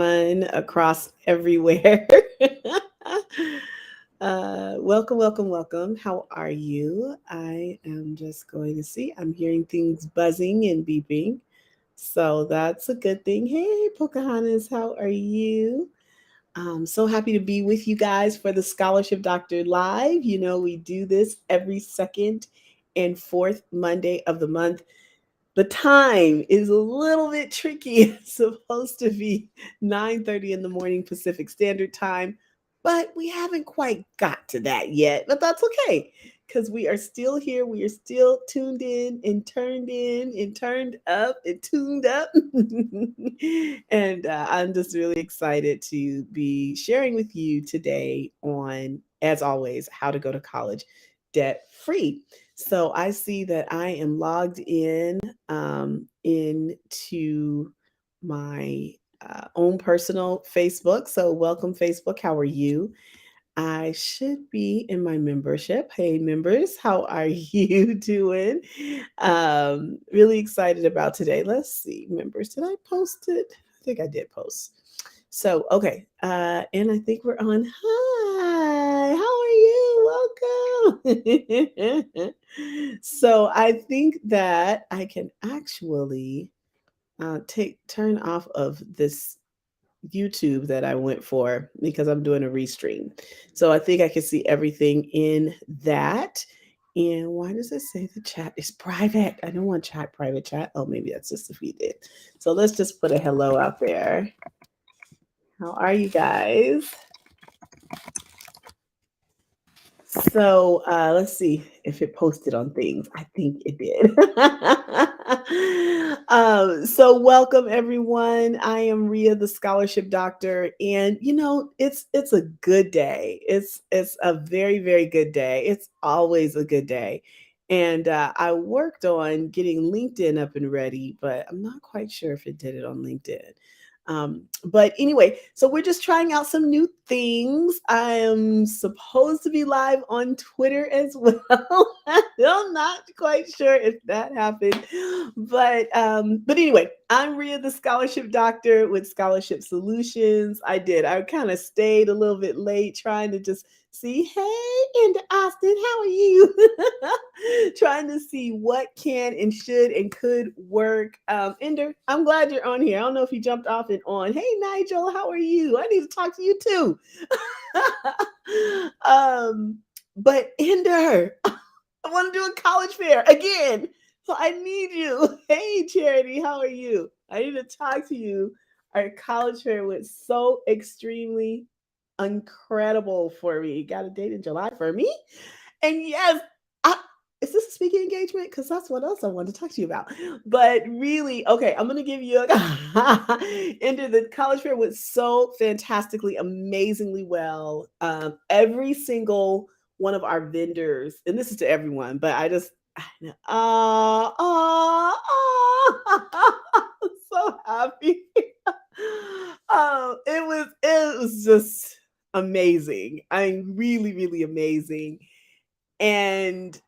Across everywhere. Welcome, welcome, welcome. How are you? I am just going to see. I'm hearing things buzzing and beeping. So that's a good thing. Hey, Pocahontas, how are you? I'm so happy to be with you guys for the Scholarship Doctor Live. You know, we do this every second and fourth Monday of the month. The time is a little bit tricky. It's supposed to be 9:30 in the morning Pacific Standard Time, but we haven't quite got to that yet. But that's okay because we are still here. We are still tuned in and turned up and tuned up. And I'm just really excited to be sharing with you today on, as always, how to go to college debt free. So I see that I am logged into my own personal Facebook. So welcome, Facebook. How are you? I should be in my membership. Hey, members, how are you doing? Really excited about today. Let's see, members, did I post it? I think I did post. So, okay. And I think we're on. Hi, how are you? Welcome. So, I think that I can actually turn off of this YouTube that I went for because I'm doing a restream. So I think I can see everything in that. And why does it say the chat is private? I don't want chat, private chat. Oh, maybe that's just if we did. So let's just put a hello out there. How are you guys? So let's see if it posted on things. I think it did. So welcome everyone. I am Ria, the Scholarship Doctor, and you know it's a good day. It's a very very good day. It's always a good day. And I worked on getting LinkedIn up and ready, but I'm not quite sure if it did it on LinkedIn. But anyway, so we're just trying out some new things. I am supposed to be live on Twitter as well. I'm not quite sure if that happened, but anyway, I'm Ria, the Scholarship Doctor with Scholarship Solutions. I kind of stayed a little bit late trying to just see, hey, and Austin, how are you? Trying to see what can and should and could work. Ender, I'm glad you're on here. I don't know if you jumped off and on. Hey, Nigel, how are you? I need to talk to you too. um, but Ender, I want to do a college fair again. So I need you. Hey, Charity, how are you? I need to talk to you. Our college fair went so extremely incredible for me. Got a date in July for me. And yes, I, is this a speaking engagement? Because that's what else I wanted to talk to you about. But really, okay, I'm gonna give you into the college fair went so fantastically, amazingly well. Every single one of our vendors, and this is to everyone, but I just so happy. It was just amazing. I mean, really, really amazing. And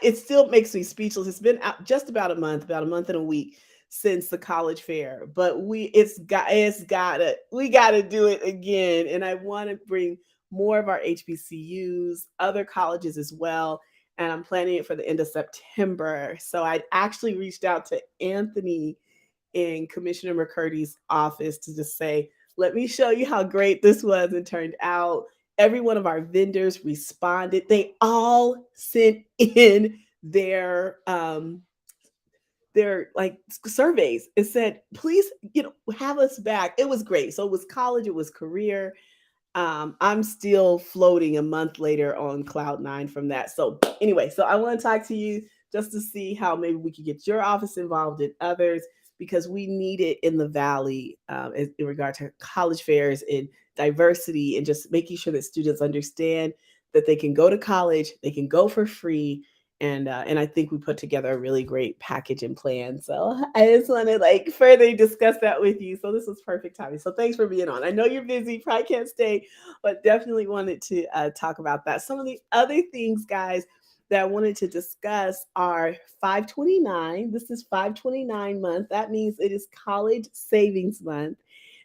it still makes me speechless. It's been out just about a month and a week since the college fair, but we gotta do it again. And I want to bring more of our HBCUs, other colleges as well. And I'm planning it for the end of September. So I actually reached out to Anthony in Commissioner McCurdy's office to just say, let me show you how great this was and turned out. Every one of our vendors responded. They all sent in their like surveys and said, please, have us back. It was great. So it was college, it was career. I'm still floating a month later on cloud nine from that. So anyway, so I want to talk to you just to see how maybe we could get your office involved in others because we need it in the Valley in regard to college fairs and diversity and just making sure that students understand that they can go to college, they can go for free, and I think we put together a really great package and plan. So I just want to like further discuss that with you. So this was perfect timing. So thanks for being on. I know you're busy, probably can't stay, but definitely wanted to talk about that. Some of the other things, guys. that I wanted to discuss are 529. This is 529 month. That means it is college savings month.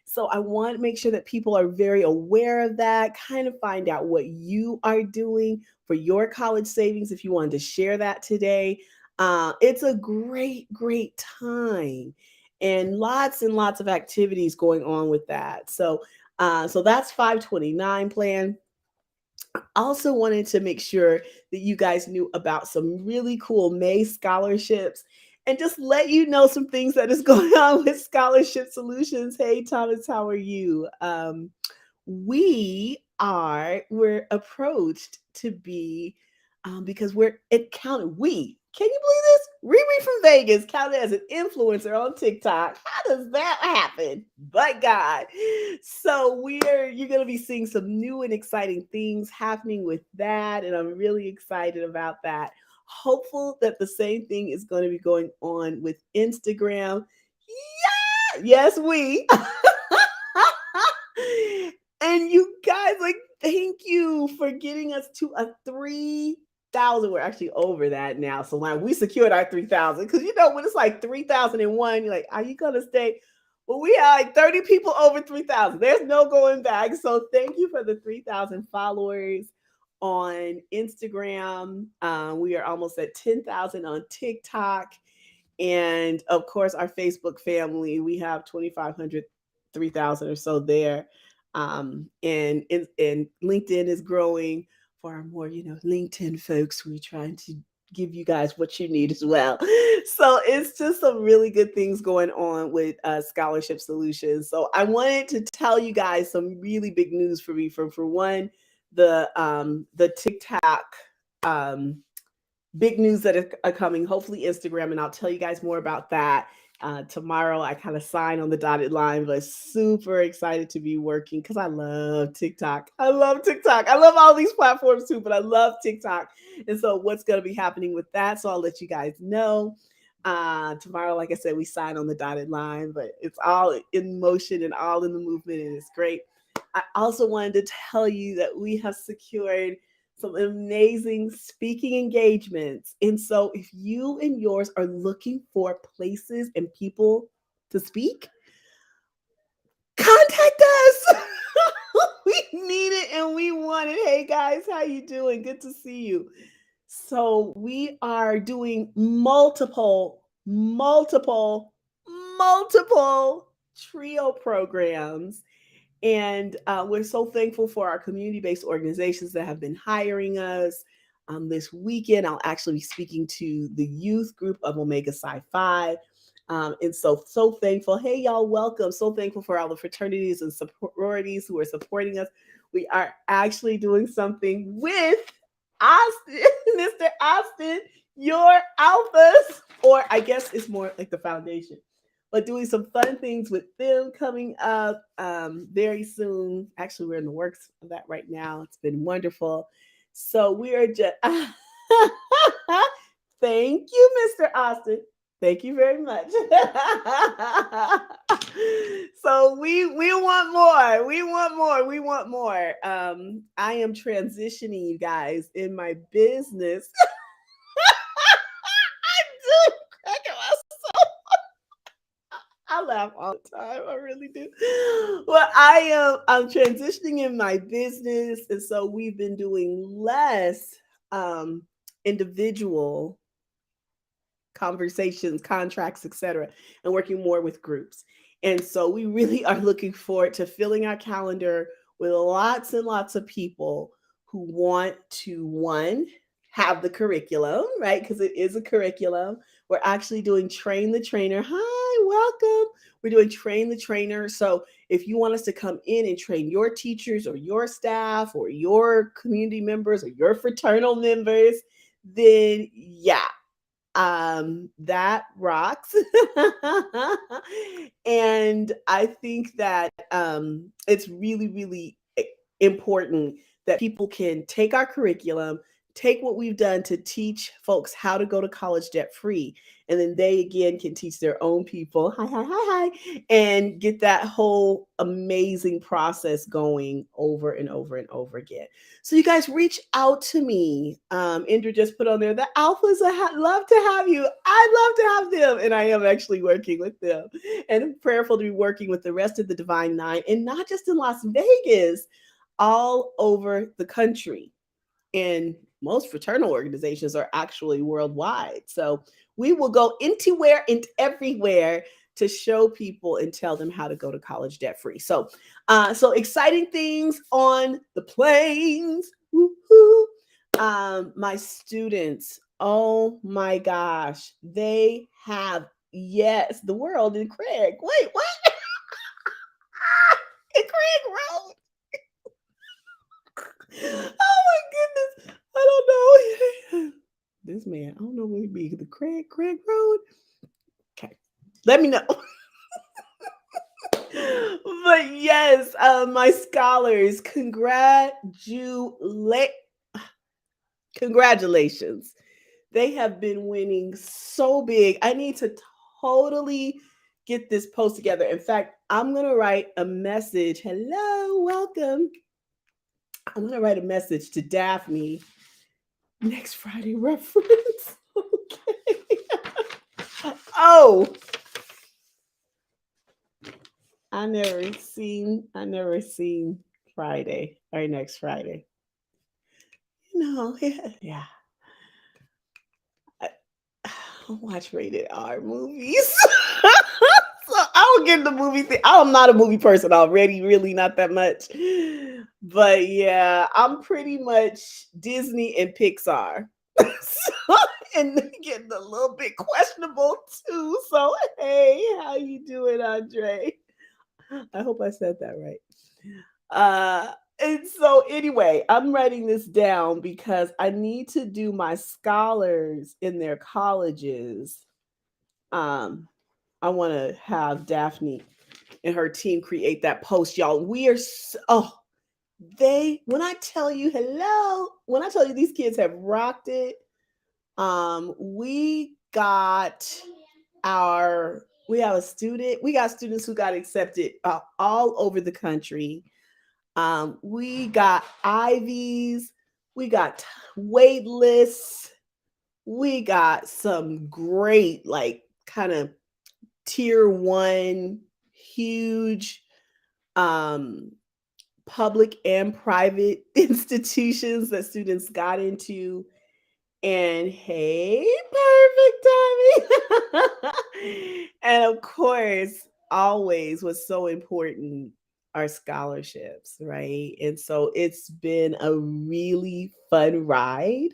So I want to make sure that people are very aware of that, kind of find out what you are doing for your college savings if you wanted to share that today. It's a great, great time and lots of activities going on with that. So that's 529 plan. Also wanted to make sure that you guys knew about some really cool May scholarships and just let you know some things that is going on with Scholarship Solutions. Hey, Thomas, how are you? We're approached to be because we're it counted we can you believe this Riri from Vegas counted as an influencer on TikTok. How does that happen? But God. So you're going to be seeing some new and exciting things happening with that, and I'm really excited about that. Hopeful that the same thing is going to be going on with Instagram. Yeah, yes, we. And you guys, like, thank you for getting us to a 3,000. We're actually over that now. So like we secured our 3,000 because when it's like 3,001, you're like, are you gonna stay? Well, we have like 30 people over 3,000. There's no going back. So thank you for the 3,000 followers on Instagram. We are almost at 10,000 on TikTok. And of course, our Facebook family, we have 2,500, 3,000 or so there. And LinkedIn is growing for our more, LinkedIn folks. We're trying to give you guys what you need as well. So it's just some really good things going on with Scholarship Solutions. So I wanted to tell you guys some really big news for me. For one, the TikTok big news that are coming, hopefully Instagram, and I'll tell you guys more about that. Tomorrow, I kind of sign on the dotted line, but super excited to be working because I love TikTok. I love TikTok. I love all these platforms too, but I love TikTok. And so, what's going to be happening with that? So, I'll let you guys know. Tomorrow, like I said, we sign on the dotted line, but it's all in motion and all in the movement, and it's great. I also wanted to tell you that we have secured some amazing speaking engagements. And so, if you and yours are looking for places and people to speak, contact us. We need it and we want it. Hey guys, how you doing? Good to see you. So we are doing multiple trio programs, and we're so thankful for our community based organizations that have been hiring us. This weekend, I'll actually be speaking to the youth group of Omega Psi Phi. And so thankful. Hey, y'all, welcome. So thankful for all the fraternities and sororities who are supporting us. We are actually doing something with Austin, Mr. Austin, your alphas, or I guess it's more like the foundation, but doing some fun things with them coming up very soon. Actually, we're in the works of that right now. It's been wonderful. So we are just thank you, Mr. Austin. Thank you very much. So we want more. We want more. We want more. I am transitioning, you guys, in my business. I'm doing cracking myself. I laugh all the time. I really do. Well, I'm transitioning in my business, and so we've been doing less um, individual conversations, contracts, etc., and working more with groups. And so we really are looking forward to filling our calendar with lots and lots of people who want to, one, have the curriculum, right? Because it is a curriculum. We're actually doing Train the Trainer. Hi, welcome. We're doing Train the Trainer. So if you want us to come in and train your teachers or your staff or your community members or your fraternal members, then yeah, that rocks. And I think that it's really, really important that people can take our curriculum, take what we've done to teach folks how to go to college debt free. And then they again can teach their own people, hi, hi, hi, hi, and get that whole amazing process going over and over and over again. So you guys reach out to me. Indra just put on there, the alphas, love to have you. I love to have them. And I am actually working with them. And I'm prayerful to be working with the rest of the Divine Nine, and not just in Las Vegas, all over the country. And most fraternal organizations are actually worldwide. So we will go anywhere and everywhere to show people and tell them how to go to college debt free. So exciting things on the planes. Woo-hoo. My students, oh my gosh, they have, yes, the world in Craig. Wait, what? In Craig Road. Oh my goodness. I don't know. This man, I don't know where he be. The Craig Road. Okay. Let me know. But yes, my scholars, congratulations. They have been winning so big. I need to totally get this post together. In fact, I'm going to write a message. Hello, welcome. I'm going to write a message to Daphne next Friday reference. Okay. Oh, I never seen Friday or next Friday. Yeah. I, I don't watch rated R movies. So I don't get the movie thing. I'm not a movie person already, really not that much. But yeah, I'm pretty much Disney and Pixar. So, and they're getting a little bit questionable too. So hey, how you doing, Andre? I hope I said that right. And so anyway, I'm writing this down because I need to do my scholars in their colleges. Um, I want to have Daphne and her team create that post, y'all. We are when I tell you hello, when I tell you these kids have rocked it, we got we got students who got accepted all over the country. We got Ivies, we got wait lists, we got some great, like, kind of tier one, huge, um, public and private institutions that students got into. And hey, perfect timing. And of course, always what's so important are scholarships, right? And so it's been a really fun ride.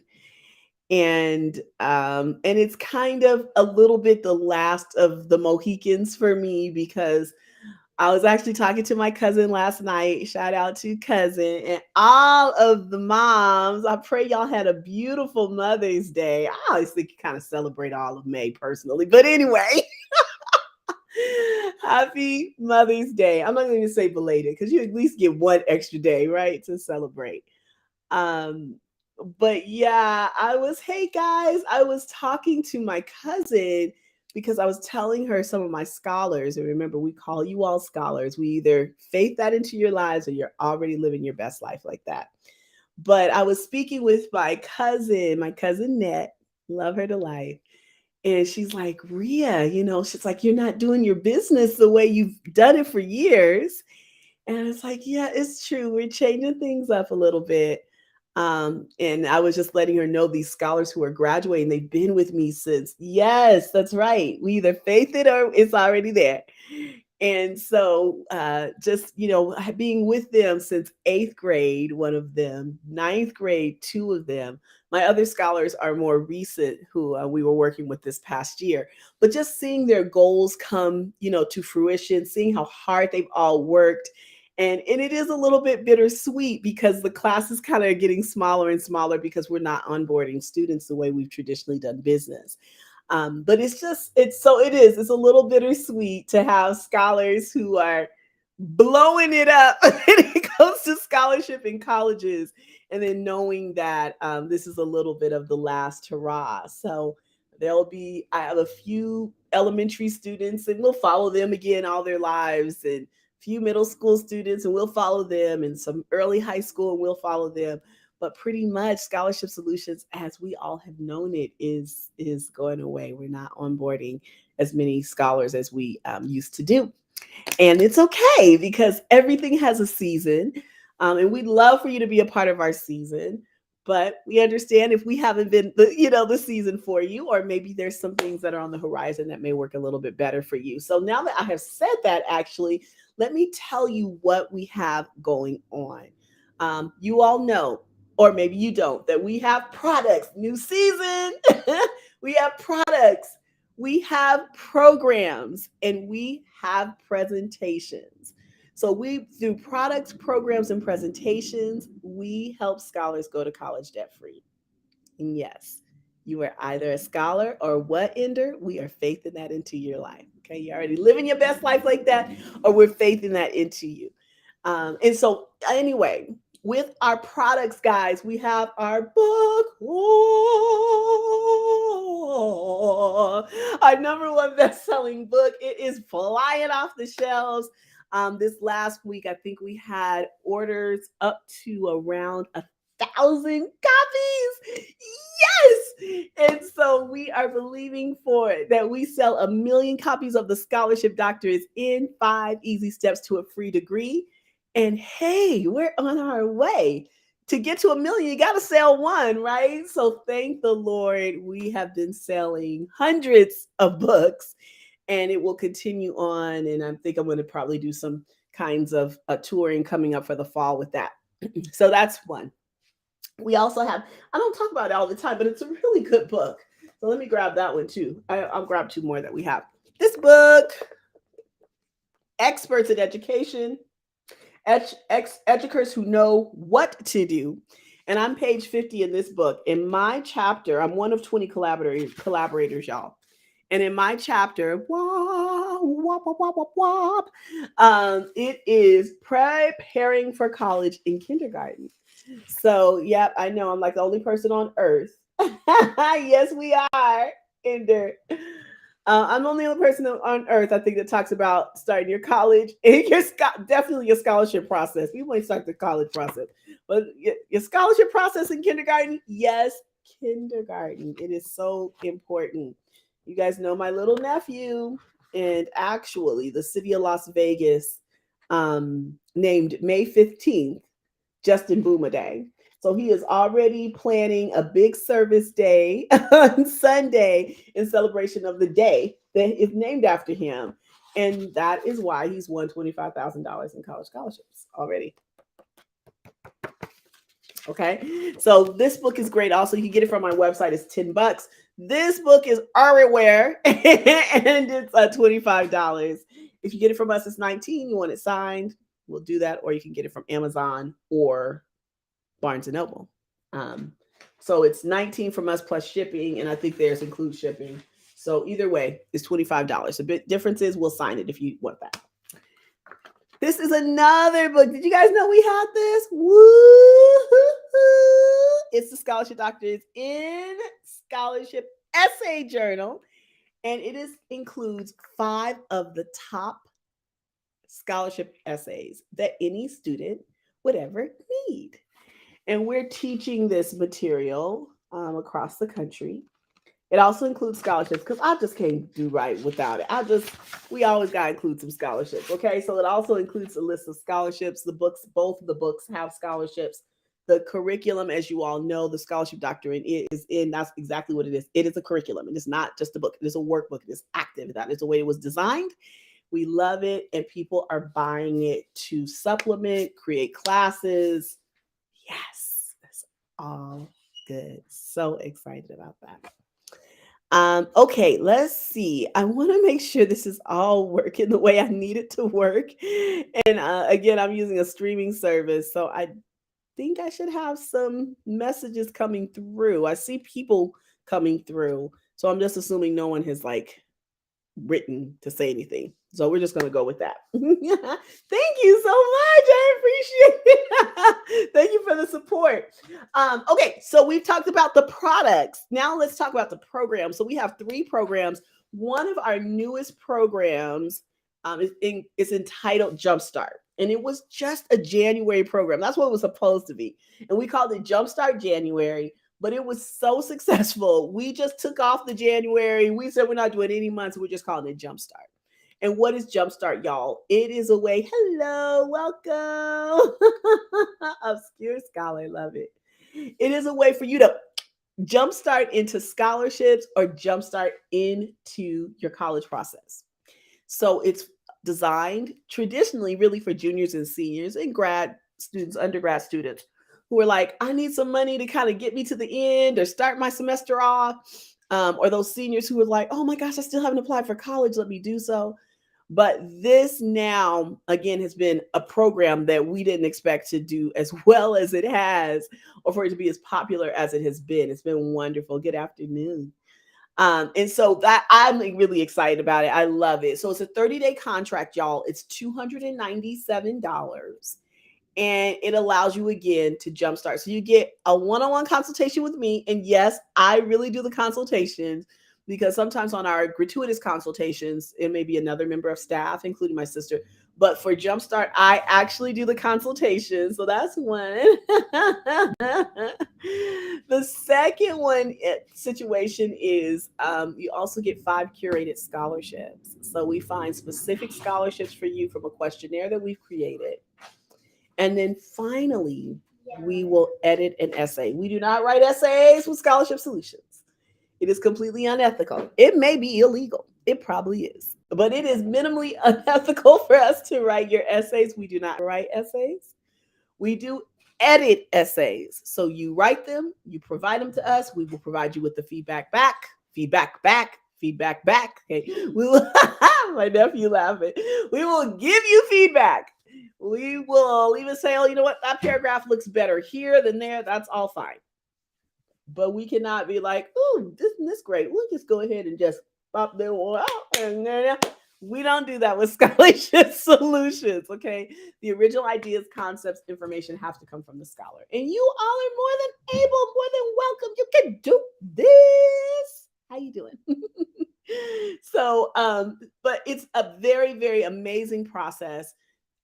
And it's kind of a little bit the last of the Mohicans for me, because I was actually talking to my cousin last night. Shout out to cousin and all of the moms. I pray y'all had a beautiful Mother's Day. I always think you kind of celebrate all of May personally, but anyway, happy Mother's Day. I'm not going to say belated because you at least get one extra day, right, to celebrate. Um, but yeah, hey guys, I was talking to my cousin because I was telling her some of my scholars. And remember, we call you all scholars. We either faith that into your lives or you're already living your best life like that. But I was speaking with my cousin Net, love her to life. And she's like, Ria, she's like, you're not doing your business the way you've done it for years. And it's like, yeah, it's true. We're changing things up a little bit. And I was just letting her know these scholars who are graduating, they've been with me since. Yes, that's right. We either faith it or it's already there. And so just, being with them since eighth grade, one of them, ninth grade, two of them. My other scholars are more recent, who we were working with this past year. But just seeing their goals come, to fruition, seeing how hard they've all worked. And it is a little bit bittersweet because the class is kind of getting smaller and smaller because we're not onboarding students the way we've traditionally done business. But it's a little bittersweet to have scholars who are blowing it up when it comes to scholarship in colleges, and then knowing that this is a little bit of the last hurrah. So there'll be, I have a few elementary students, and we'll follow them again all their lives, and few middle school students, and we'll follow them, and some early high school, and we'll follow them. But pretty much Scholarship Solutions, as we all have known it, is going away. We're not onboarding as many scholars as we used to do, and it's okay because everything has a season. And we'd love for you to be a part of our season, but we understand if we haven't been the season for you, or maybe there's some things that are on the horizon that may work a little bit better for you. So now that I have said that, actually, let me tell you what we have going on. You all know, or maybe you don't, that we have products. New season. We have products, we have programs, and we have presentations. So we, through products, programs, and presentations, we help scholars go to college debt free. And yes, you are either a scholar or what, Ender? We are faithing that into your life. Okay, you're already living your best life like that, or we're faithing that into you. And so, anyway, with our products, guys, we have our book, our number one best-selling book. It is flying off the shelves. This last week, I think we had orders up to around 1,000 copies. Yes! And so we are believing for it that we sell 1,000,000 copies of The Scholarship Doctor is in 5 Easy Steps to a Free Degree. And hey, we're on our way. To get to 1,000,000, you got to sell one, right? So thank the Lord. We have been selling hundreds of books, and it will continue on. And I think I'm going to probably do some kinds of touring coming up for the fall with that. So that's one. We also have, I don't talk about it all the time, but it's a really good book. So let me grab that one too. I'll grab two more that we have. This book, Experts in Education, educators who know what to do. And I'm page 50 in this book. In my chapter, I'm one of 20 collaborators, y'all. And in my chapter, it is preparing for college in kindergarten. So, yep, I know I'm like the only person on earth. Yes, we are. Ender. I'm the only person on earth, I think, that talks about starting your college and definitely your scholarship process. We might start the college process, but your scholarship process in kindergarten, yes, kindergarten. It is so important. You guys know my little nephew, and actually, the city of Las Vegas named May 15th Justin Boomer Day. So he is already planning a big service day on Sunday in celebration of the day that is named after him. And that is why he's won $25,000 in college scholarships already. Okay. So this book is great. Also, you can get it from my website. It's $10. This book is everywhere and it's $25. If you get it from us, it's $19. You want it signed, we'll do that. Or you can get it from Amazon or Barnes and Noble. So it's $19 from us plus shipping, and I think theirs includes shipping. So either way, it's $25. The bit difference is we'll sign it if you want that. This is another book. Did you guys know we had this? Woo-hoo-hoo. It's The Scholarship Doctor. It's in Scholarship Essay Journal, and it includes 5 of the top scholarship essays that any student would ever need. And we're teaching this material across the country. It also includes scholarships because I just can't do right without it. We always got to include some scholarships. Okay. So it also includes a list of scholarships. The books, both of the books have scholarships. The curriculum, as you all know, the Scholarship Doctrine is in, that's exactly what it is. It is a curriculum. It is not just a book. It is a workbook. It is active. That is the way it was designed. We love it. And people are buying it to supplement, create classes. Yes, that's all good. So excited about that. Okay, let's see. I want to make sure this is all working the way I need it to work. And again, I'm using a streaming service, so I think I should have some messages coming through. I see people coming through, so I'm just assuming no one has like written to say anything. So we're just going to go with that. Thank you so much. I appreciate it. Thank you for the support. Okay, so we've talked about the products. Now let's talk about the programs. So we have 3 programs. One of our newest programs is entitled Jumpstart. And it was just a January program. That's what it was supposed to be. And we called it Jumpstart January. But it was so successful. We just took off the January. We said we're not doing any months. We're just calling it Jumpstart. And what is Jumpstart, y'all? It is a way, hello, welcome. Obscure scholar, love it. It is a way for you to jumpstart into scholarships or jumpstart into your college process. So it's designed traditionally really for juniors and seniors and grad students, undergrad students who are like, I need some money to kind of get me to the end or start my semester off. Or those seniors who are like, oh my gosh, I still haven't applied for college. Let me do so. But this now, again, has been a program that we didn't expect to do as well as it has, or for it to be as popular as it has been. It's been wonderful. Good afternoon. And so that I'm really excited about it. I love it. So it's a 30-day contract, y'all. It's $297. And it allows you again to jumpstart. So you get a one-on-one consultation with me. And yes, I really do the consultations, because sometimes on our gratuitous consultations, it may be another member of staff, including my sister. But for Jumpstart, I actually do the consultation. So that's one. The second one situation is you also get 5 curated scholarships. So we find specific scholarships for you from a questionnaire that we've created. And then finally, we will edit an essay. We do not write essays with Scholarship Solutions. It is completely unethical. It may be illegal. It probably is. But it is minimally unethical for us to write your essays. We do not write essays. We do edit essays. So you write them, you provide them to us. We will provide you with the feedback back, feedback back, feedback back. Okay. We will, my nephew laughing. We will give you feedback. We will even say, oh, you know what? That paragraph looks better here than there. That's all fine. But we cannot be like, oh, this great. We'll just go ahead and just pop them out. And we don't do that with Scholarship Solutions, okay? The original ideas, concepts, information have to come from the scholar. And you all are more than able, more than welcome. You can do this. How you doing? So, but it's a very, very amazing process.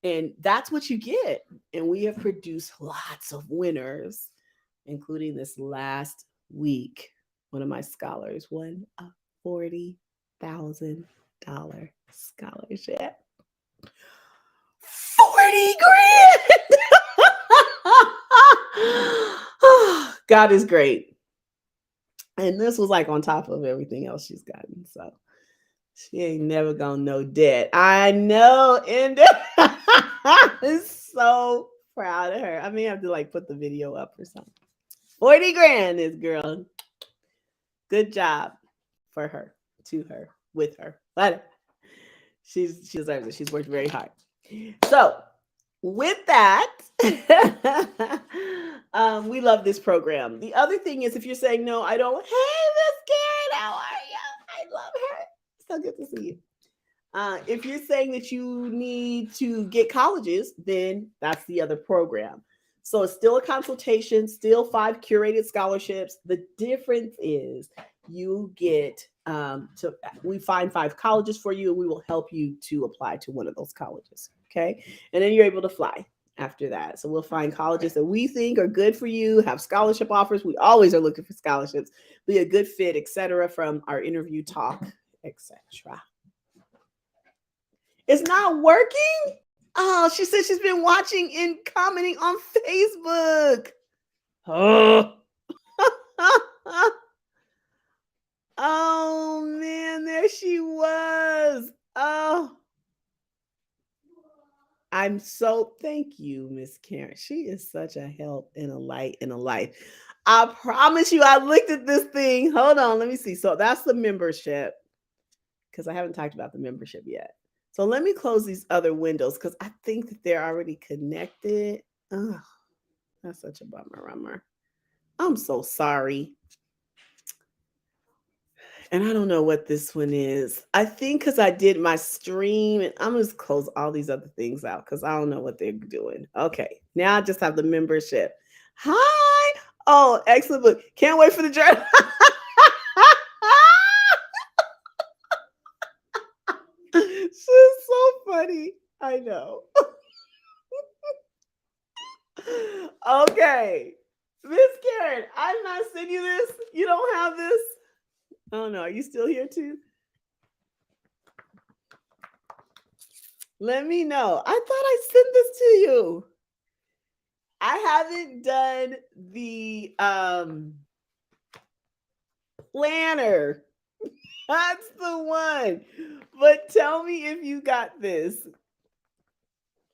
And that's what you get. And we have produced lots of winners, including this last week. One of my scholars won a $40,000 scholarship. 40 grand! God is great. And this was like on top of everything else she's gotten. So she ain't never gonna know debt. I know. And I'm so proud of her. I may have to like put the video up or something. 40 grand, this girl. Good job for her, to her, with her. But she deserves it. She's worked very hard. So with that, we love this program. The other thing is, if you're saying, no, I don't, hey, Miss Karen, how are you? I love her. So good to see you. If you're saying that you need to get colleges, then that's the other program. So it's still a consultation, still 5 curated scholarships. The difference is you get we find 5 colleges for you, and we will help you to apply to one of those colleges. Okay. And then you're able to fly after that. So we'll find colleges that we think are good for you, have scholarship offers. We always are looking for scholarships, be a good fit, etc. from our interview talk, etc. It's not working. Oh, she said she's been watching and commenting on Facebook. Oh, oh man, there she was. Oh, I'm so thank you, Miss Karen. She is such a help and a light and a life. I promise you, I looked at this thing. Hold on, let me see. So that's the membership, because I haven't talked about the membership yet. So let me close these other windows because I think that they're already connected. Oh, that's such a bummer. I'm so sorry. And I don't know what this one is. I think because I did my stream, and I'm just close all these other things out because I don't know what they're doing. Okay, now I just have the membership. Hi. Oh, excellent book. Can't wait for the journal. She's so funny. I know. Okay. Miss Karen, I'm not sending you this. You don't have this. Oh no, are you still here too? Let me know. I thought I sent this to you. I haven't done the planner. That's the one. But tell me if you got this.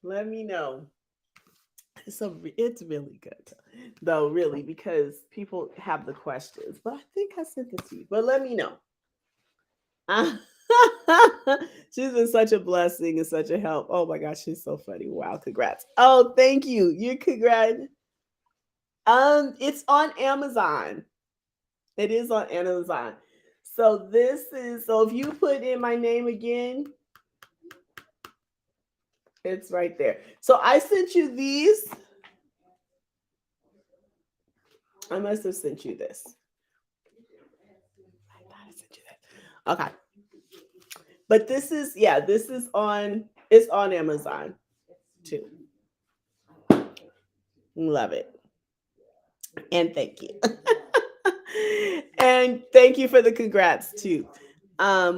Let me know. It's really good though, really, because people have the questions. But I think I sent it to you. But let me know. She's been such a blessing and such a help. Oh my gosh, she's so funny. Wow, congrats. Oh, thank you. You congrats. It's on Amazon. It is on Amazon. So if you put in my name again, it's right there. So I sent you these. I must have sent you this. I thought I sent you that. Okay. But this is it's on Amazon too. Love it. And thank you. And thank you for the congrats too.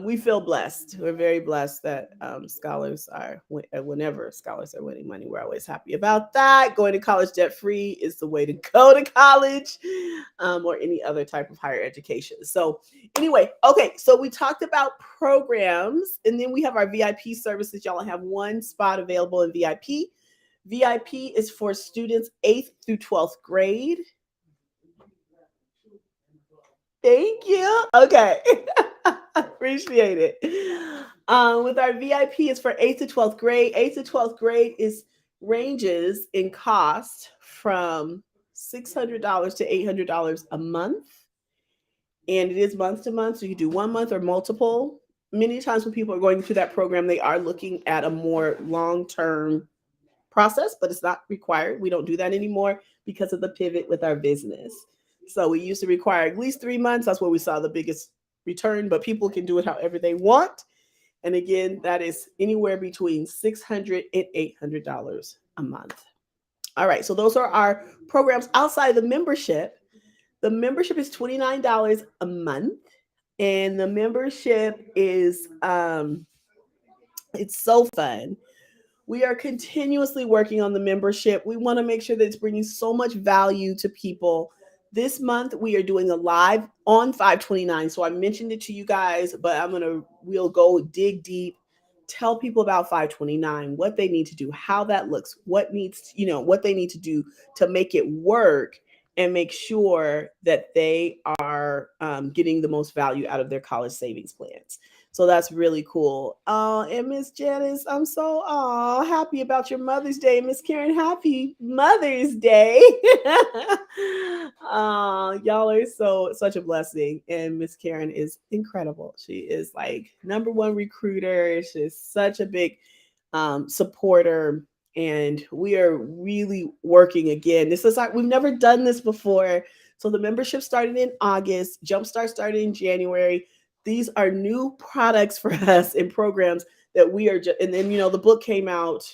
We feel blessed. We're very blessed that scholars are, whenever scholars are winning money, we're always happy about that. Going to college debt free is the way to go to college, or any other type of higher education. So, anyway, okay, so we talked about programs, and then we have our VIP services. Y'all have one spot available in VIP. VIP is for students 8th through 12th grade. Thank you. Okay. Appreciate it. With our VIP, it's for 8th to 12th grade. 8th to 12th grade is ranges in cost from $600 to $800 a month. And it is month to month. So you can do 1 month or multiple. Many times when people are going through that program, they are looking at a more long-term process, but it's not required. We don't do that anymore because of the pivot with our business. So we used to require at least 3 months. That's where we saw the biggest return, but people can do it however they want. And again, that is anywhere between $600 and $800 a month. All right, so those are our programs outside the membership. The membership is $29 a month, and the membership is it's so fun. We are continuously working on the membership. We want to make sure that it's bringing so much value to people. This month we are doing a live on 529. So I mentioned it to you guys, but we'll go dig deep, tell people about 529, what they need to do, how that looks, what they need to do to make it work and make sure that they are getting the most value out of their college savings plans. So that's really cool. And Miss Janice, I'm so happy about your Mother's Day. Miss Karen, happy Mother's Day. Y'all are such a blessing. And Miss Karen is incredible. She is like number one recruiter. She's such a big supporter. And we are really working again. This is like we've never done this before. So the membership started in August, Jumpstart started in January. These are new products for us and programs that we are just, and then, the book came out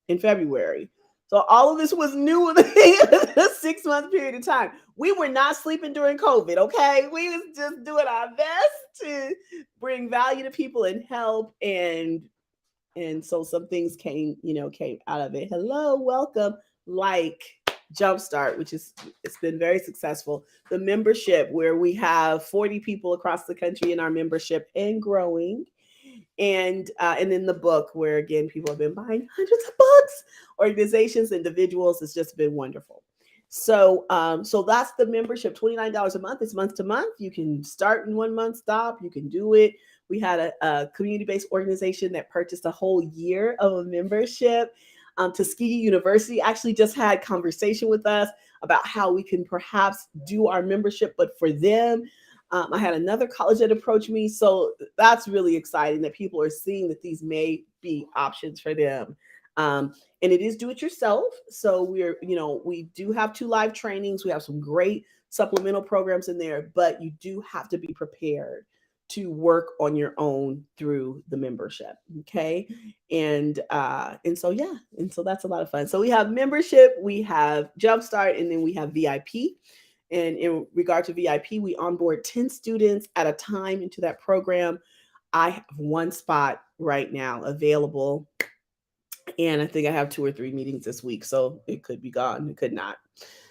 in February. So all of this was new in a 6-month period of time. We were not sleeping during COVID, okay? We was just doing our best to bring value to people and help. And so some things came out of it. Hello, welcome. Like Jumpstart, it's been very successful. The membership, where we have 40 people across the country in our membership and growing. And then the book, where again people have been buying hundreds of books, organizations, individuals. It's just been wonderful. So that's the membership, $29 a month. It's month to month. You can start in 1 month, stop. You can do it. We had a community-based organization that purchased a whole year of a membership. Tuskegee University actually just had conversation with us about how we can perhaps do our membership, but for them. I had another college that approached me. So that's really exciting that people are seeing that these may be options for them. And it is do it yourself. So we do have 2 live trainings. We have some great supplemental programs in there, but you do have to be prepared to work on your own through the membership. Okay. And so yeah, and so that's a lot of fun. So we have membership, we have Jumpstart, and then we have VIP. And in regard to VIP, we onboard 10 students at a time into that program. I have one spot right now available, and I think I have 2 or 3 meetings this week, so it could be gone, it could not.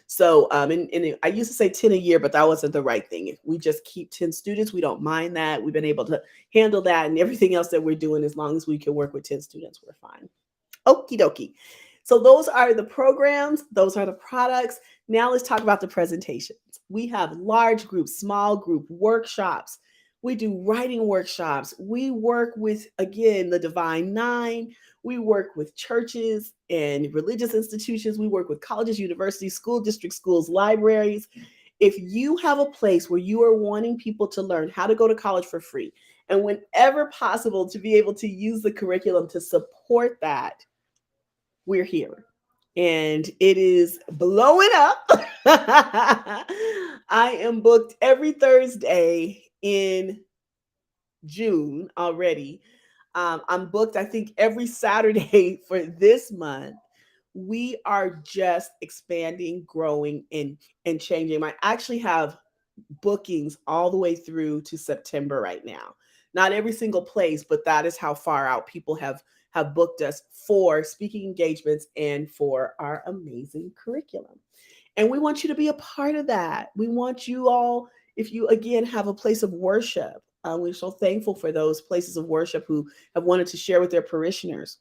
So, and I used to say 10 a year, but that wasn't the right thing. If we just keep 10 students, we don't mind that. We've been able to handle that, and everything else that we're doing, as long as we can work with 10 students, we're fine. Okie dokie. So those are the programs, those are the products. Now let's talk about the presentations. We have large group, small group, workshops. We do writing workshops. We work with, again, the Divine Nine. We work with churches and religious institutions. We work with colleges, universities, school districts, schools, libraries. If you have a place where you are wanting people to learn how to go to college for free, and whenever possible to be able to use the curriculum to support that, we're here. And it is blowing up. I am booked every Thursday in June already. I'm booked, I think, every Saturday for this month. We are just expanding, growing, and changing. I actually have bookings all the way through to September right now. Not every single place, but that is how far out people have booked us for speaking engagements and for our amazing curriculum. And we want you to be a part of that. We want you all, if you again have a place of worship, we're so thankful for those places of worship who have wanted to share with their parishioners.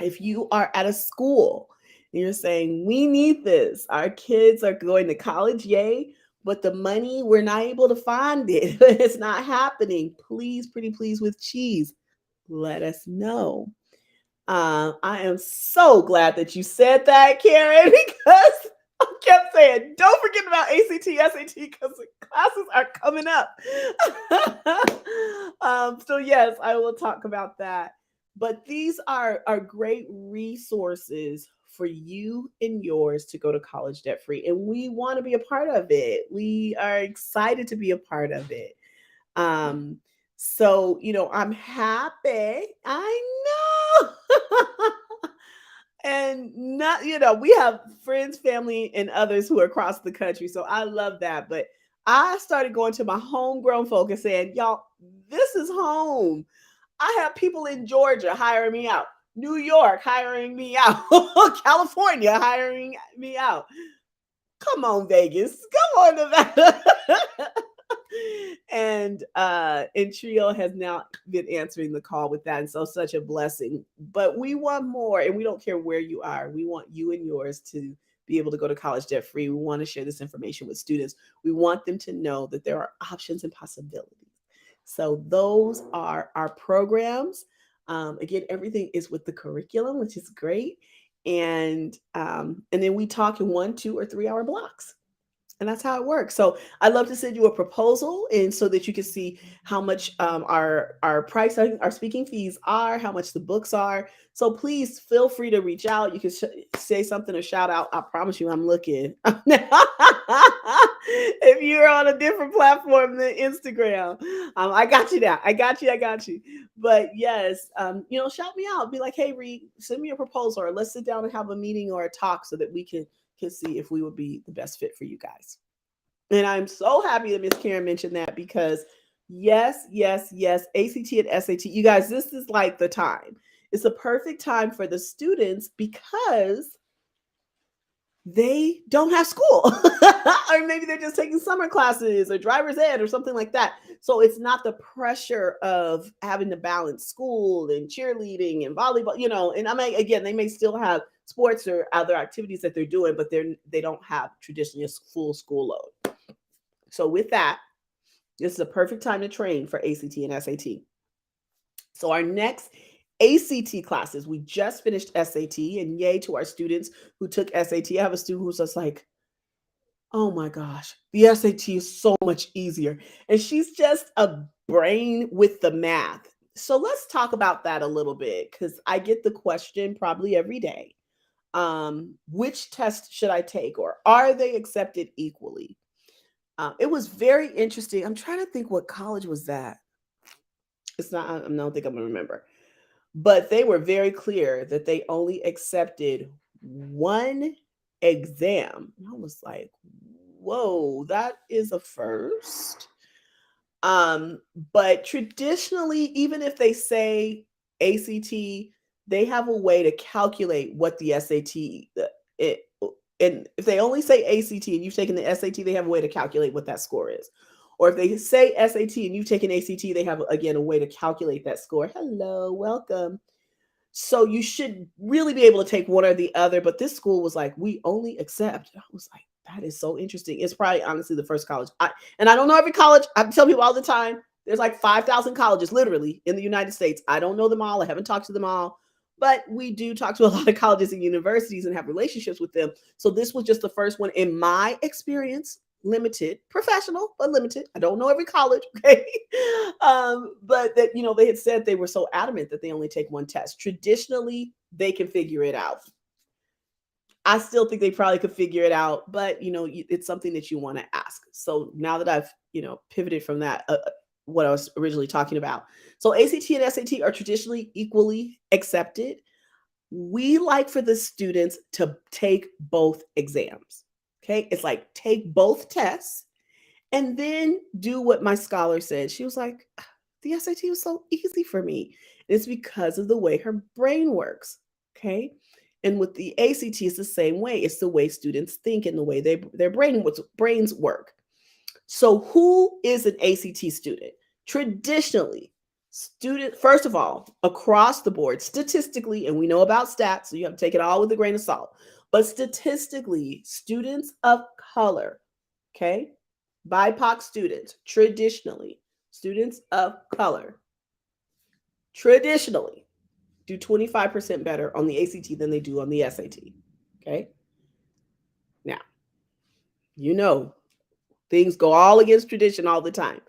If you are at a school and you're saying, we need this, our kids are going to college, yay, but the money, we're not able to find it, it's not happening, please, pretty please with cheese, let us know. I am so glad that you said that, Karen, because I kept saying, don't forget about ACT, SAT, because the classes are coming up. So yes, I will talk about that. But these are great resources for you and yours to go to college debt free. And we want to be a part of it. We are excited to be a part of it. Um, so, I'm happy. I know. And not, we have friends, family, and others who are across the country. So I love that. But I started going to my homegrown folk and saying, y'all, this is home. I have people in Georgia hiring me out, New York hiring me out, California hiring me out. Come on, Vegas. Come on, Nevada. And Trio has now been answering the call with that, and so such a blessing. But we want more, and we don't care where you are. We want you and yours to be able to go to college debt free. We want to share this information with students. We want them to know that there are options and possibilities. So those are our programs. Again, everything is with the curriculum, which is great. And then we talk in 1, 2, or 3 hour blocks. And that's how it works. So I'd love to send you a proposal, and so that you can see how much our price, our speaking fees are, how much the books are. So please feel free to reach out. You can say something or shout out. I promise you, I'm looking. If you're on a different platform than Instagram, I got you now. I got you. I got you. But yes, shout me out. Be like, hey, Reed, send me a proposal, or let's sit down and have a meeting or a talk so that we can see if we would be the best fit for you guys. And I'm so happy that Miss Karen mentioned that, because yes, yes, yes, ACT and SAT, you guys, this is like the time. It's a perfect time for the students because they don't have school. Or maybe they're just taking summer classes or driver's ed or something like that. So it's not the pressure of having to balance school and cheerleading and volleyball, and again, they may still have sports or other activities that they're doing, but they don't have traditionally a full school load. So with that, this is a perfect time to train for ACT and SAT. So our next ACT classes, we just finished SAT, and yay to our students who took SAT. I have a student who's just like, Oh my gosh, the SAT is so much easier. And she's just a brain with the math. So let's talk about that a little bit because I get the question probably every day. Which test should I take or are they accepted equally? It was very interesting. I'm trying to think what college was that. It's not, I don't think I'm going to remember. But they were very clear that they only accepted one exam. And I was like, whoa, that is a first. Um, but traditionally, even if they say ACT, they have a way to calculate what the SAT it and if they only say ACT and you've taken the SAT, they have a way to calculate what that score is. Or if they say SAT and you've taken ACT, they have again a way to calculate that score. Hello, welcome. So you should really be able to take one or the other. But this school was like, we only accept. I was like, that is so interesting. It's probably honestly the first college. And I don't know every college. I tell people all the time, there's like 5,000 colleges literally in the United States. I don't know them all. I haven't talked to them all. But we do talk to a lot of colleges and universities and have relationships with them. So this was just the first one in my experience, limited, professional, but limited. I don't know every college, okay? But that, they had said they were so adamant that they only take one test. Traditionally, they can figure it out. I still think they probably could figure it out, but it's something that you want to ask. So now that I've, pivoted from that, what I was originally talking about. So ACT and SAT are traditionally equally accepted. We like for the students to take both exams. Okay. It's like take both tests and then do what my scholar said. She was like, the SAT was so easy for me. It's because of the way her brain works. Okay. And with the ACT, it's the same way. It's the way students think and the way their brains work. So, who is an ACT student? Traditionally, first of all, across the board, statistically, and we know about stats, so you have to take it all with a grain of salt. But statistically, students of color, okay, BIPOC students, traditionally, students of color, traditionally do 25% better on the ACT than they do on the SAT. Okay. Now, things go all against tradition all the time.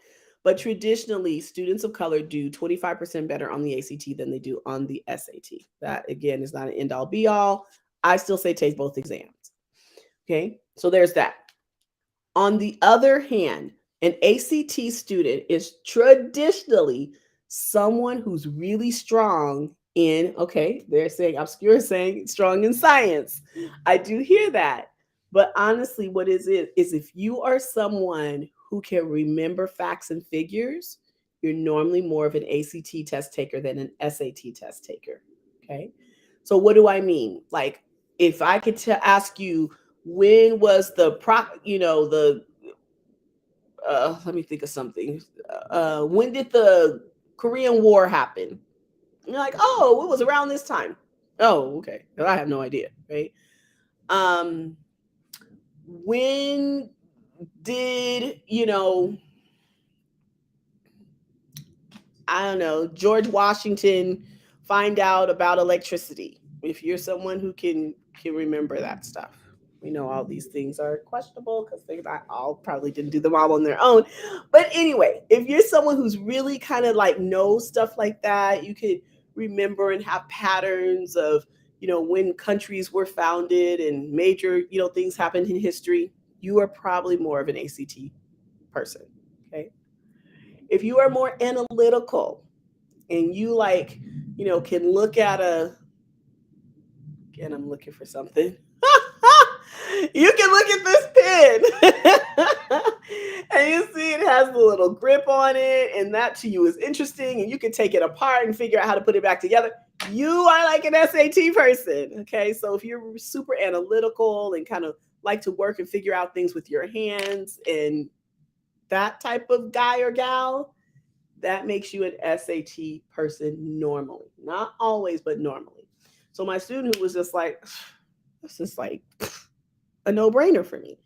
But traditionally, students of color do 25% better on the ACT than they do on the SAT. That, again, is not an end all be all. I still say take both exams. Okay. So there's that. On the other hand, an ACT student is traditionally someone who's really strong in, okay, they're saying, Obscure saying strong in science. I do hear that. But honestly, what is it is if you are someone who can remember facts and figures, you're normally more of an ACT test taker than an SAT test taker. Okay. So what do I mean? Like, if I could ask you, when was let me think of something. When did the Korean War happen? And you're like, oh, it was around this time. Oh, okay. I have no idea, right? Um, when did I don't know, George Washington find out about electricity? If you're someone who can remember that stuff. We know all these things are questionable because they not all probably didn't do them all on their own. But anyway, if you're someone who's really kind of like knows stuff like that, you could remember and have patterns of, when countries were founded and major, things happened in history, you are probably more of an ACT person. Okay. If you are more analytical and you can look at again, I'm looking for something. You can look at this pen and you see it has the little grip on it, and that to you is interesting, and you can take it apart and figure out how to put it back together. You are like an SAT person. Okay. So if you're super analytical and kind of like to work and figure out things with your hands and that type of guy or gal, that makes you an SAT person normally. Not always, but normally. So my student who was just like, this is like a no-brainer for me.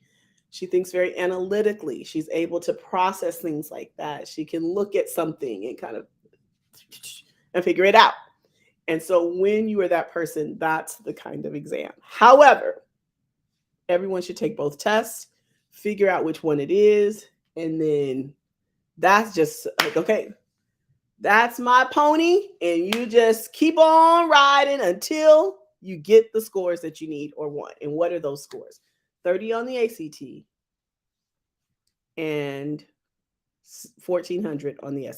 She thinks very analytically. She's able to process things like that. She can look at something and kind of and figure it out. And so when you are that person, that's the kind of exam. However, everyone should take both tests. figure out which one it is, and then that's just like, okay, that's my pony, and you just keep on riding until you get the scores that you need or want. And what are those scores? 30 on the ACT and 1400 on the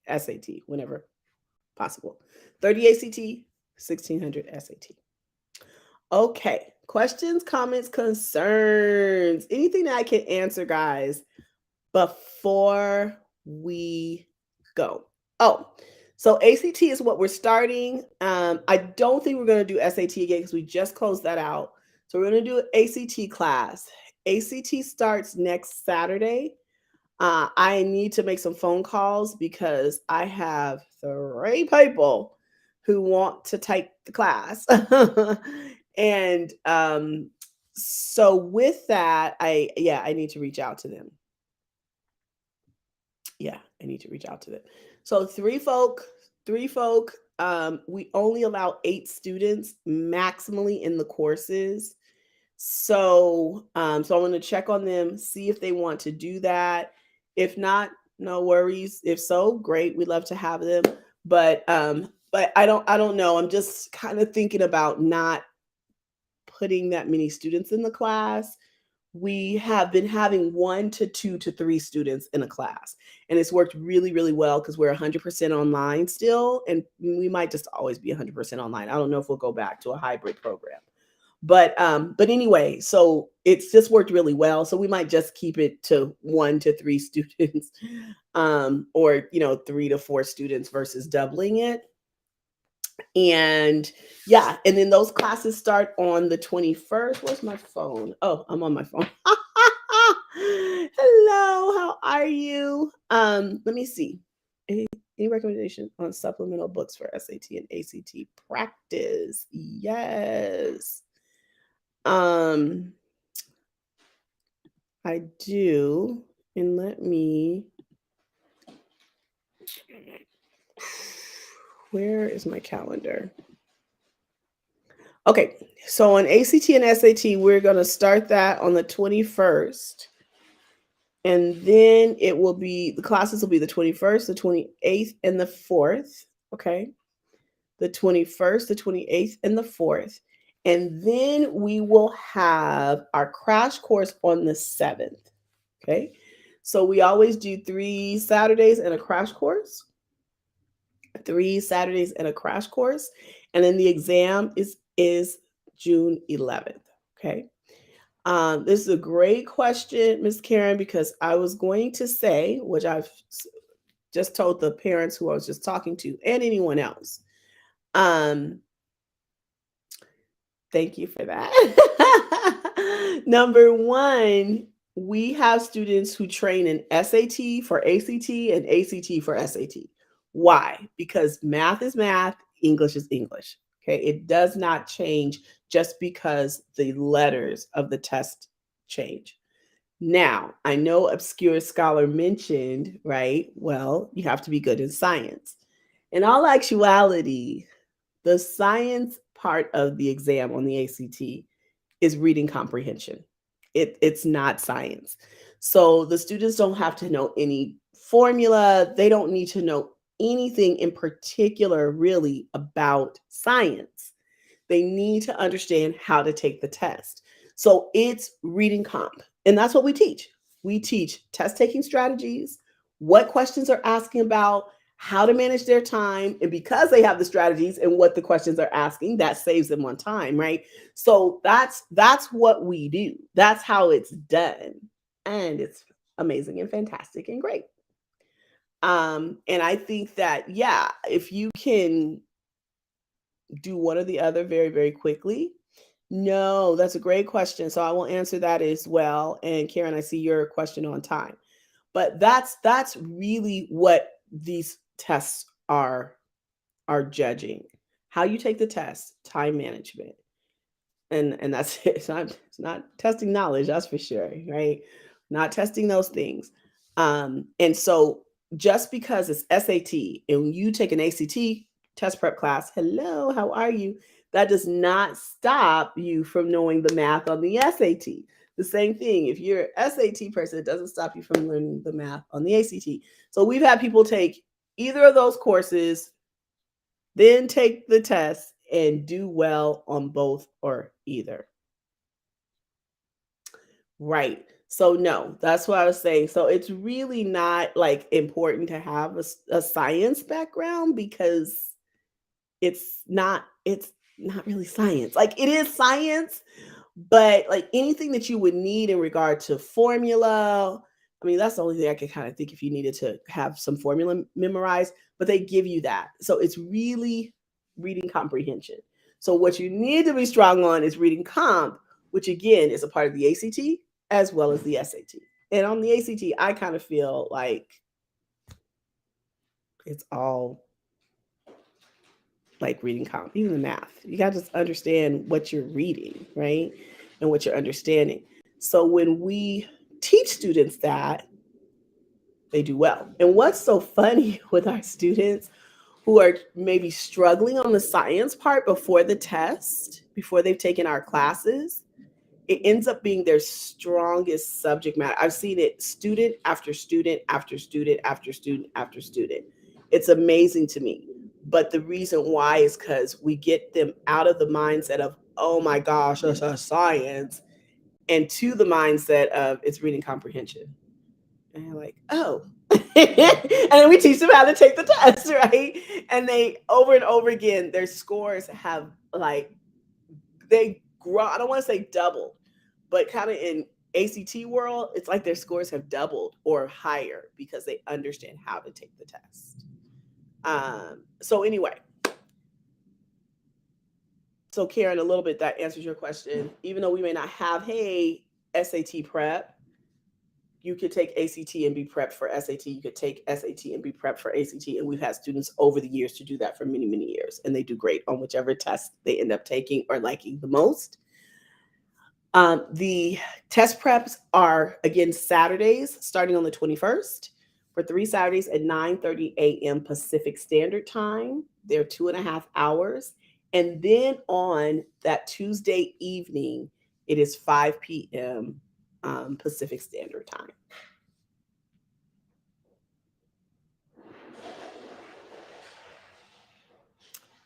SAT, whenever possible. 30 ACT, 1600 SAT. Okay, questions, comments, concerns, anything that I can answer, guys, before we go. Oh, so ACT is what we're starting. I don't think we're going to do SAT again because we just closed that out. So we're going to do an ACT class. ACT starts next Saturday. I need to make some phone calls because I have 3 people who want to take the class. And so with that, I need to reach out to them. Yeah, I need to reach out to them. So 3 folk. We only allow 8 students maximally in the courses. So I'm going to check on them, see if they want to do that. If not, no worries. If so, great. We'd love to have them. But I don't know. I'm just kind of thinking about not putting that many students in the class. We have been having 1 to 2 to 3 students in a class, and it's worked really, really well because we're 100% online still, and we might just always be 100% online. I don't know if we'll go back to a hybrid program, but anyway, so it's just worked really well. So we might just keep it to 1 to 3 students, or 3 to 4 students versus doubling it. And yeah, and then those classes start on the 21st. Where's my phone? Oh, I'm on my phone. Hello, how are you? Let me see. Any recommendation on supplemental books for SAT and ACT practice? Yes. I do. And let me, where is my calendar? Okay, so on ACT and SAT, we're going to start that on the 21st. And then the classes will be the 21st, the 28th, and the 4th. Okay. The 21st, the 28th, and the 4th. And then we will have our crash course on the 7th. Okay. So we always do 3 Saturdays and a crash course. 3 Saturdays and a crash course. And then the exam is June 11th. Okay. This is a great question, Ms. Karen, because I was going to say, which I've just told the parents who I was just talking to and anyone else. Thank you for that. Number 1, we have students who train in SAT for ACT and ACT for SAT. Why? Because math is math, English is English. Okay, it does not change just because the letters of the test change. Now, I know Obscure Scholar mentioned, right? Well, you have to be good in science. In all actuality, the science part of the exam on the ACT is reading comprehension. It's not science. So the students don't have to know any formula. They don't need to know anything in particular really about science. They need to understand how to take the test. So it's reading comp. And that's what we teach. We teach test taking strategies, what questions are asking about, how to manage their time. And because they have the strategies and what the questions are asking, that saves them on time, right? So that's what we do. That's how it's done. And it's amazing and fantastic and great. And I think that, yeah, if you can do one or the other very, very quickly. No, that's a great question. So I will answer that as well. And Karen, I see your question on time. But that's really what these tests are judging. How you take the test, time management. And that's it. It's not testing knowledge, that's for sure, right? Not testing those things. And so just because it's SAT and you take an ACT test prep class, hello, how are you? That does not stop you from knowing the math on the SAT. The same thing. If you're an SAT person, it doesn't stop you from learning the math on the ACT. So we've had people take either of those courses, then take the test and do well on both or either. Right. So no, that's what I was saying. So it's really not like important to have a science background because it's not really science. Like it is science, but like anything that you would need in regard to formula, I mean, that's the only thing I could kind of think if you needed to have some formula memorized, but they give you that. So it's really reading comprehension. So what you need to be strong on is reading comp, which again is a part of the ACT as well as the SAT. And on the ACT, I kind of feel like it's all like reading comp, even the math. You got to just understand what you're reading, right? And what you're understanding. So when we teach students that, they do well. And what's so funny with our students who are maybe struggling on the science part before the test, before they've taken our classes, it ends up being their strongest subject matter. I've seen it student after student after student after student after student. It's amazing to me. But the reason why is because we get them out of the mindset of, oh my gosh, that's a science, and to the mindset of it's reading comprehension. And you're like, oh. And then we teach them how to take the test, right? And they over and over again, their scores have like they grow. I don't want to say doubled, but kind of in ACT world, it's like their scores have doubled or higher because they understand how to take the test. So anyway, so Karen, a little bit that answers your question. Even though we may not have, hey, SAT prep, you could take ACT and be prepped for SAT. You could take SAT and be prepped for ACT. And we've had students over the years to do that for many, many years. And they do great on whichever test they end up taking or liking the most. The test preps are, again, Saturdays, starting on the 21st, for 3 Saturdays at 9:30 a.m. Pacific Standard Time. They're 2.5 hours. And then on that Tuesday evening, it is 5 p.m. Pacific Standard Time.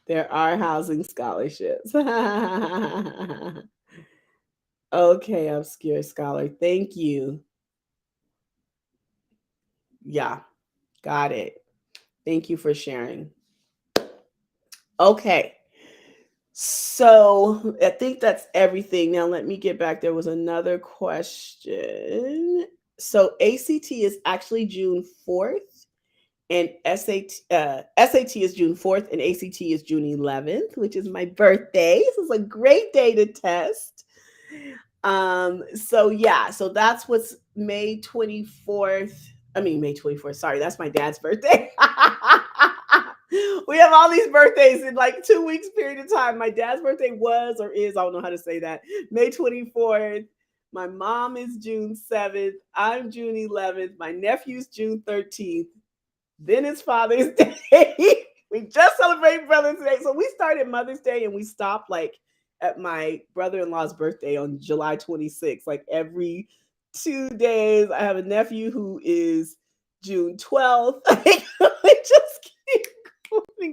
There are housing scholarships. Okay, obscure scholar. Thank you. Yeah, got it. Thank you for sharing. Okay. So I think that's everything. Now let me get back. There was another question. So ACT is actually June 4th, and SAT is June 4th, and ACT is June 11th, which is my birthday. This is a great day to test. So yeah, so that's what's May 24th. I mean May 24th. Sorry, that's my dad's birthday. We have all these birthdays in like 2 weeks period of time. My dad's birthday was or is, I don't know how to say that, May 24th. My mom is June 7th. I'm June 11th. My nephew's June 13th. Then it's Father's Day. We just celebrated Brother's Day. So we started Mother's Day and we stopped like at my brother-in-law's birthday on July 26th. Like every 2 days, I have a nephew who is June 12th. We just keep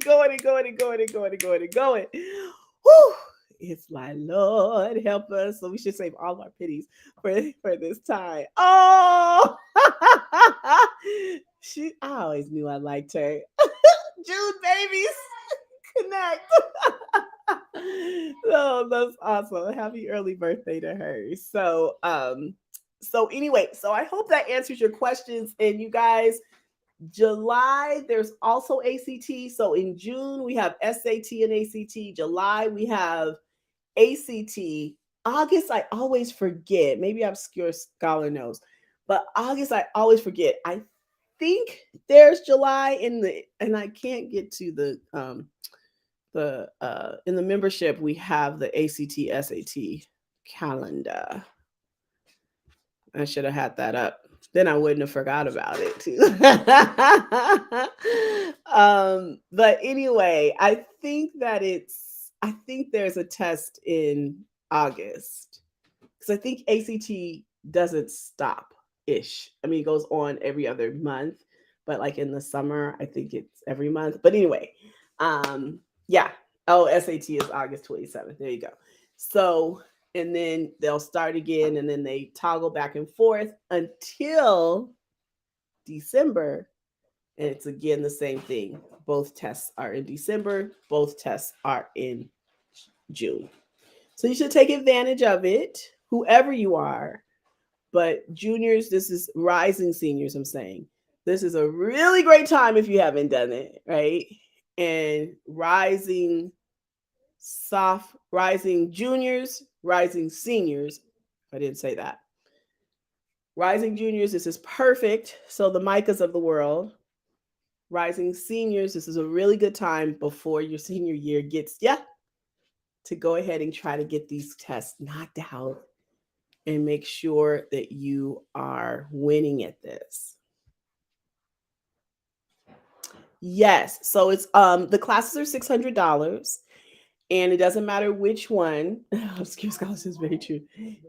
going and going and going and going and going and going. Whew. It's like, Lord, help us. So we should save all our pities for this time. Oh, I always knew I liked her. June babies connect. Oh, that's awesome. Happy early birthday to her. So anyway, so I hope that answers your questions. And you guys, July, there's also ACT. So in June, we have SAT and ACT. July, we have ACT. August, I always forget. Maybe Obscure Scholar knows. But August, I always forget. I think there's July and I can't get to the in the membership, we have the ACT SAT calendar. I should have had that up. Then I wouldn't have forgot about it too. But anyway, I think there's a test in August. because I think ACT doesn't stop ish. I mean, it goes on every other month, but like in the summer, I think it's every month. But anyway, yeah. Oh, SAT is August 27th. There you go. So, and then they'll start again, and then they toggle back and forth until December. And it's again the same thing. Both tests are in December, both tests are in June. So you should take advantage of it, whoever you are. But juniors, this is rising seniors, I'm saying. This is a really great time if you haven't done it, right? And rising juniors, rising seniors. I didn't say that. Rising juniors, this is perfect. So the Micahs of the world. Rising seniors, this is a really good time before your senior year gets ya to go ahead and try to get these tests knocked out and make sure that you are winning at this. Yes, so it's the classes are $600 and it doesn't matter which one. Obscure scholarship is very true.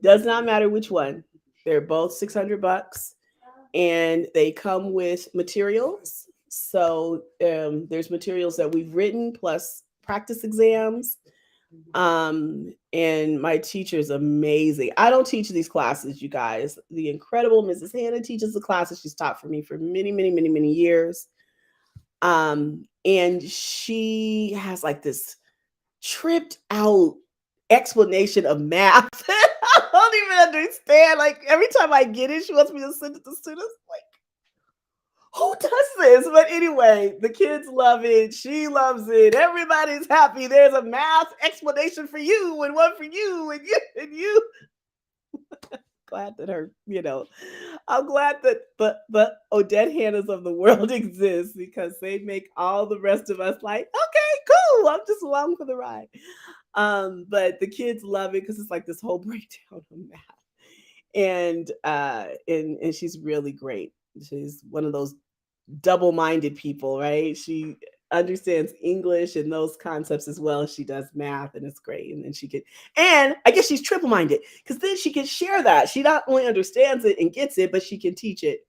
Does not matter which one. They're both $600 and they come with materials. So there's materials that we've written plus practice exams. And my teacher is amazing. I don't teach these classes, you guys. The incredible Mrs. Hannah teaches the classes. She's taught for me for many, many, many, many years. And she has like this tripped out explanation of math. I don't even understand. Like every time I get it, she wants me to send it to students. Like, who does this? But anyway, the kids love it. She loves it. Everybody's happy. There's a math explanation for you and one for you and you and you. Glad that I'm glad that the Odette Hannahs of the world exist because they make all the rest of us like, okay, cool. I'm just along for the ride. But the kids love it because it's like this whole breakdown of math. And she's really great. She's one of those double-minded people, right? She understands English and those concepts as well as she does math, and it's great. And then and I guess she's triple-minded because then she can share that. She not only understands it and gets it, but she can teach it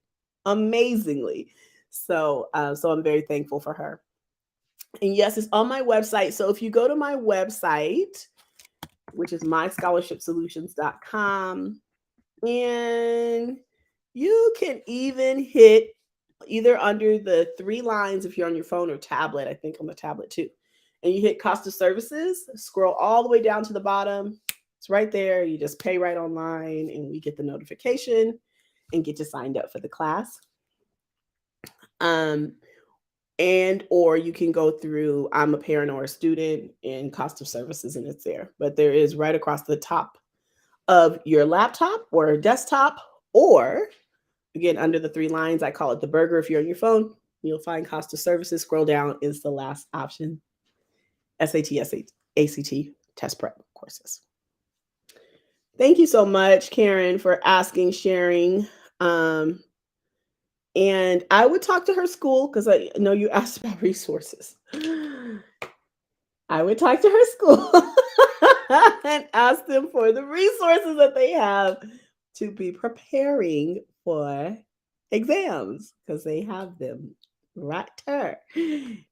amazingly. So I'm very thankful for her. And yes, it's on my website. So if you go to my website, which is myscholarshipsolutions.com, and you can even hit either under the three lines if you're on your phone or tablet. I think on the tablet too. And you hit cost of services, scroll all the way down to the bottom. It's right there. You just pay right online and we get the notification and get you signed up for the class. And or you can go through I'm a parent or a student in cost of services and it's there. But there is right across the top of your laptop or desktop, or again under the three lines, I call it the burger. If you're on your phone, you'll find cost of services. Scroll down is the last option. SAT, ACT test prep courses. Thank you so much, Karen, for asking, sharing. And I would talk to her school because I know you asked about resources. I would talk to her school and ask them for the resources that they have to be preparing for exams because they have them right there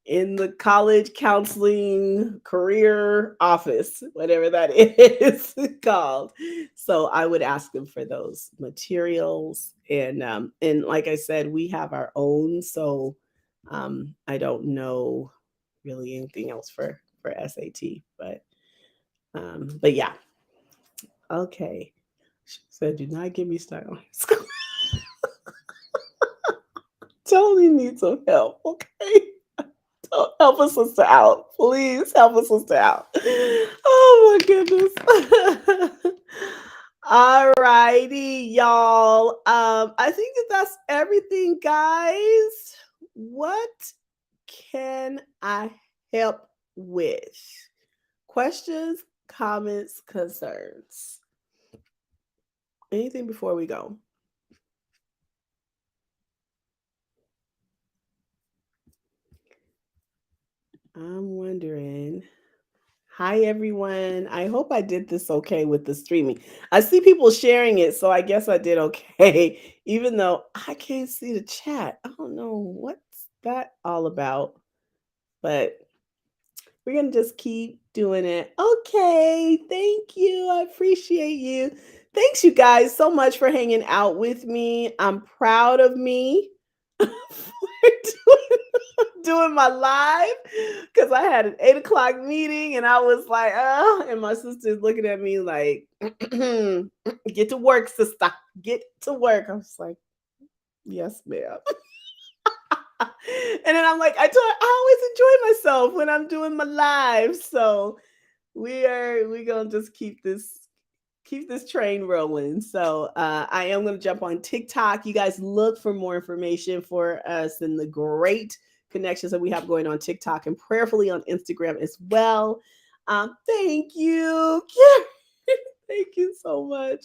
in the college counseling career office, whatever that is called. So I would ask them for those materials, and like I said, we have our own. So I don't know really anything else for SAT, but yeah. Okay. She said, do not get me started on school. Totally need some help, okay? Don't help a sister out. Please help a sister out. Oh my goodness. All righty, y'all. I think that's everything, guys. What can I help with? Questions, comments, concerns? Anything before we go? I'm wondering Hi, everyone. I hope I did this okay with the streaming. I see people sharing it, so I guess I did okay, even though I can't see the chat. I don't know what's that all about, but we're going to just keep doing it. Okay. Thank you. I appreciate you. Thanks, you guys, so much for hanging out with me. I'm proud of me for doing my live because I had an 8 o'clock meeting and I was like, oh, and my sister's looking at me like, get to work, sister. Get to work. I was like, yes, ma'am. And then I'm like, I always enjoy myself when I'm doing my live. So we gonna just keep this train rolling. So I am gonna jump on TikTok. You guys look for more information for us and the great connections that we have going on TikTok and prayerfully on Instagram as well. Thank you. Thank you so much.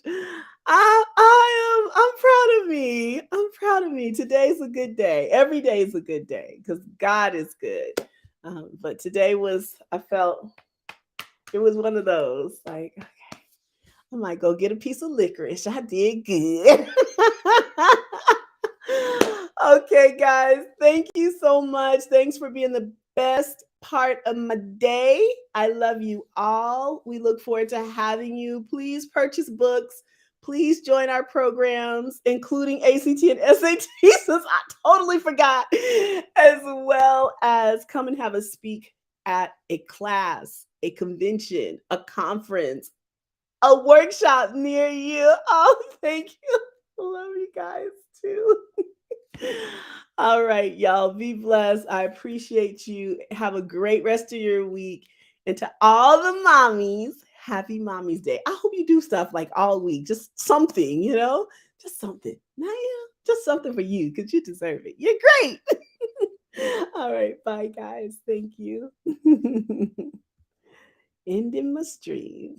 I'm proud of me. I'm proud of me. Today's a good day. Every day is a good day because God is good. But today was, I felt it was one of those like, okay, I might go get a piece of licorice. I did good. Okay, guys, thank you so much. Thanks for being the best part of my day. I love you all. We look forward to having you. Please purchase books. Please join our programs, including ACT and SAT, since I totally forgot, as well as come and have us speak at a class, a convention, a conference, a workshop near you. Oh, thank you. Love you guys too. All right, y'all. Be blessed. I appreciate you. Have a great rest of your week. And to all the mommies, happy Mommy's Day. I hope you do stuff like all week, just something, just something. Naya, just something for you because you deserve it. You're great. All right. Bye, guys. Thank you. Ending my stream.